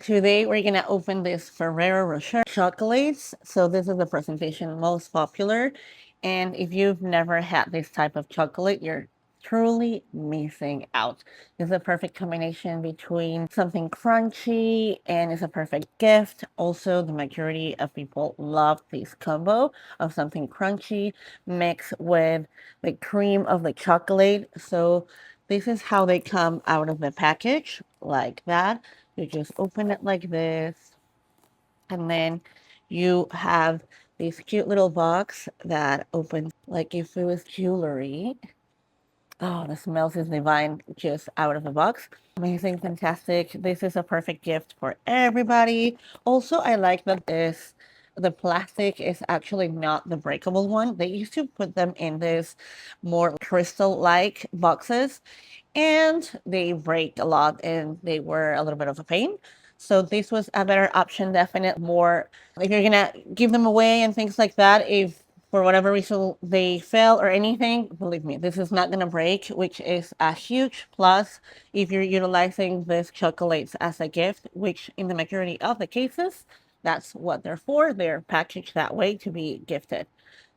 Today we're gonna open this Ferrero Rocher chocolates. So this is the presentation most popular. And if you've never had this type of chocolate, you're truly missing out. It's a perfect combination between something crunchy and it's a perfect gift. Also, the majority of people love this combo of something crunchy mixed with the cream of the chocolate. So this is how they come out of the package, like that. You just open it like this, and then you have this cute little box that opens like if it was jewelry. Oh, the smells is divine just out of the box. Amazing, fantastic. This is a perfect gift for everybody. Also, I like that the plastic is actually not the breakable one. They used to put them in this more crystal-like boxes and they break a lot and they were a little bit of a pain. So this was a better option, definitely more if you're gonna give them away and things like that. If for whatever reason they fail or anything, believe me, this is not gonna break, which is a huge plus if you're utilizing these chocolates as a gift, which in the majority of the cases, that's what they're for. They're packaged that way to be gifted.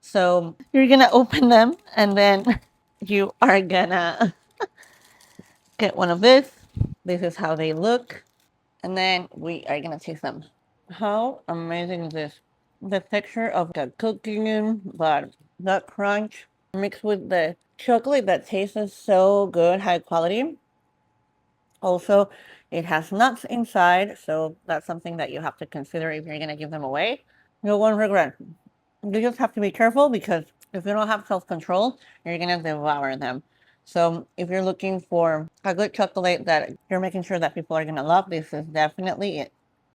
So you're gonna open them and then you are gonna get one of this. This is how they look. And then we are gonna taste them. How amazing is this? The texture of the cooking, but that crunch mixed with the chocolate that tastes so good, high quality. Also, it has nuts inside, so that's something that you have to consider if you're gonna give them away. No one regret. You just have to be careful because if you don't have self-control, you're gonna devour them. So if you're looking for a good chocolate that you're making sure that people are gonna love, this is definitely it.